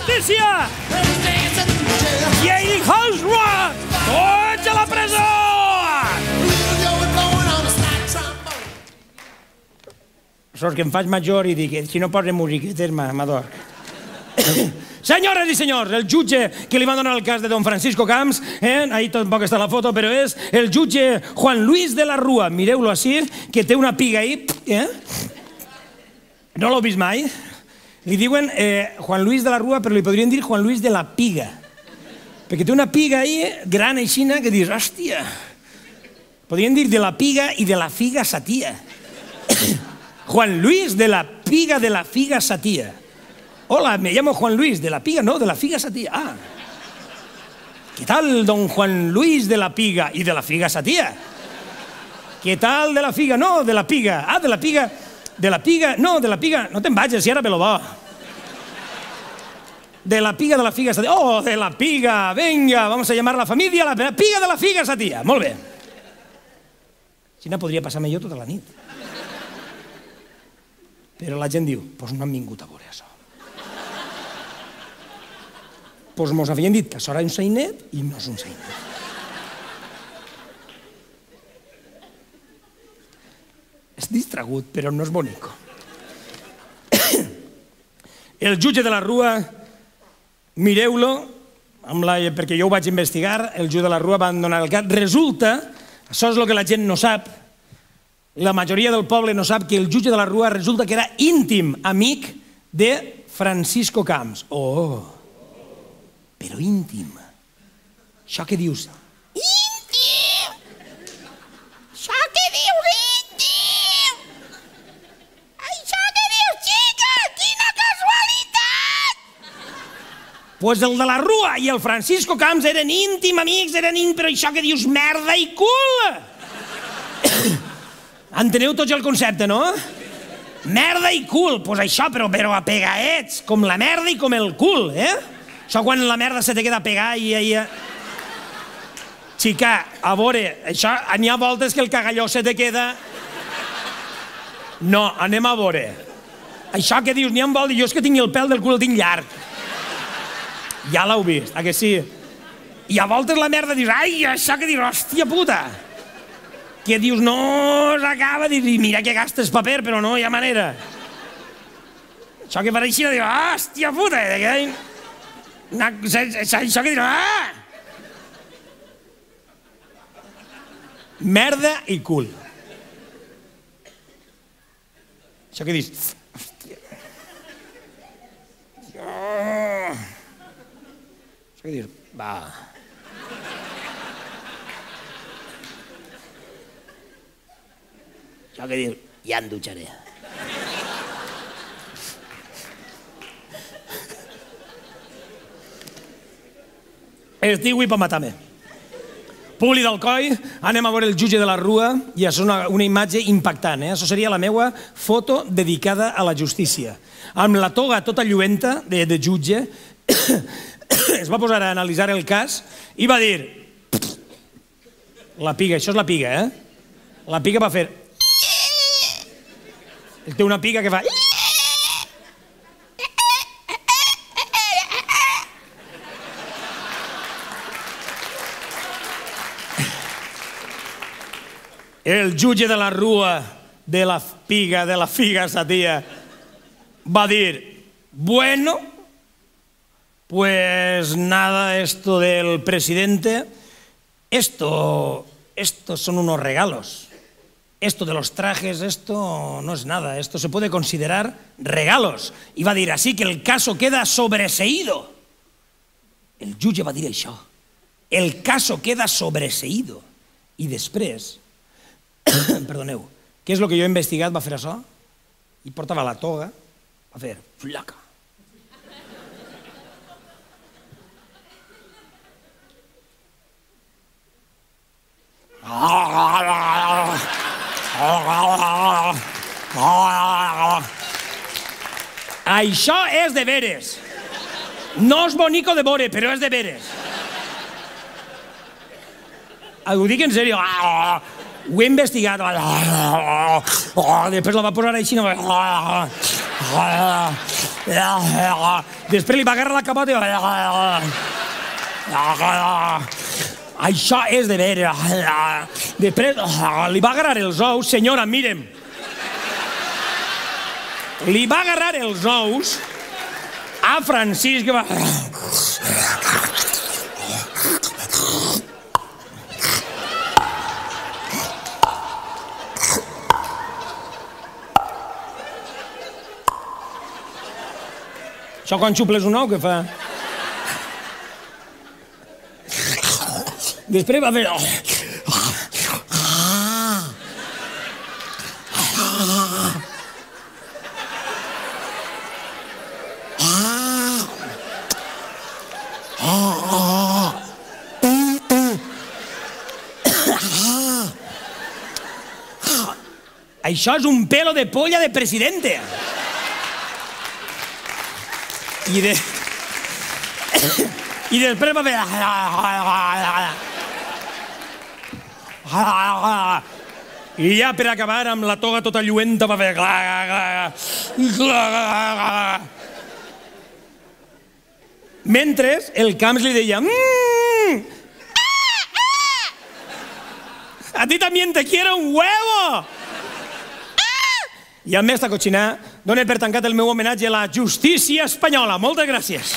justícia! Jailhouse Rock! Tots a la presó! Sort que em faig major i dic, si no posa musiquetes m'ador. Senyores i senyors, el jutge que li va donar el cas de don Francisco Camps, ahí tampoc està la foto, però és el jutge Juan Luis de la Rúa. Mireu-lo així, que té una piga ahí. No l'heu vist mai? Li diuen Juan Luis de la Rúa, però li podrien dir Juan Luis de la Piga. Perquè té una piga ahí, gran aixina, que dius, hòstia. Podrien dir de la piga i de la figa satia. Juan Luis de la Piga de la Figa Satía. Hola, me llamo Juan Luis de la Piga, no, de la Figa Satía. Ah. ¿Qué tal, don Juan Luis de la Piga y de la Figa Satía? ¿Qué tal de la Figa? No, de la Piga. Ah, de la Piga. De la Piga. No, de la Piga. No te'n vagis, si ara me lo va. De la Piga de la Figa Satía. Oh, de la Piga. Venga, vamos a llamar a la familia la Piga de la Figa Satía. Molt bé. Si no, podria passar-me jo tota la nit. Però la gent diu, doncs no han vingut a veure això. Doncs mos havien dit que això era un sainet i no és un sainet. És distragut, però no és bonico. El jutge de la Rúa, mireu-lo, perquè jo ho vaig investigar, el jutge de la Rúa va donar el cas. Resulta, això és el que la gent no sap, la majoria del poble no sap, que el jutge de la Rúa resulta que era íntim amic de Francisco Camps. Oh, però íntim. Això que dius? Íntim! Això que dius, íntim! Això que dius, xica! Quina casualitat! Doncs el de la Rúa i el Francisco Camps eren íntim amics, però això que dius, merda i cul! Enteneu tots el concepte, no? Merda i cul, doncs això, però a pegaets, com la merda i com el cul, Això quan la merda se te queda a pegar i... Xica, a veure, això, n'hi ha voltes que el cagalló se te queda... No, anem a veure. Això que dius, n'hi ha voltes... Jo és que tinc el pèl del cul, el tinc llarg. Ja l'heu vist, que sí? I a voltes la merda dius, ai, això que dius, hòstia puta! Que dius, no s'acaba, dius, mira que gastes paper, però no hi ha manera. Això que pareixia, dius, hòstia puta, això que dius, merda i cul. Això que dius, hòstia. Això que dius, va. Això que dius, ja em dutxaré. Estiu i per matar-me. Publi d'Alcoi, anem a veure el jutge de la Rúa, i això és una imatge impactant. Això seria la meva foto dedicada a la justícia. Amb la toga tota lluenta de jutge, es va posar a analitzar el cas i va dir, la piga, això és la piga, La piga va fer... Té una piga que fa... El jutge de la Rúa, de la piga, de la figa satia, va dir, bueno, pues nada, esto del presidente, estos son unos regalos. Esto de los trajes, esto no es nada, esto se puede considerar regalos. I va dir, así que el caso queda sobreseído. El jutge va dir això. El caso queda sobreseído. I després, perdoneu, què és el que jo he investigat? Va fer això, i portava la toga, va fer flaca. Això és de veres. No és bonico de veure, però és de veres. Ho dic en sèrio. Ho he investigat. Després la va posar així. Després li va agarrar la capota i... Això és de veure. Després li va agarrar els ous. Senyora, mirem. Li va agarrar els ous a Francisc. Això quan xuples un ou, què fa? Després va fer... Això és un pelo de polla de presidente. I després va fer... I ja per acabar amb la toga tota lluenta va fer... Mentre el Camps li deia... A ti también te quiero un huevo! I amb esta cotxina dono per tancat el meu homenatge a la justícia espanyola. Moltes gràcies.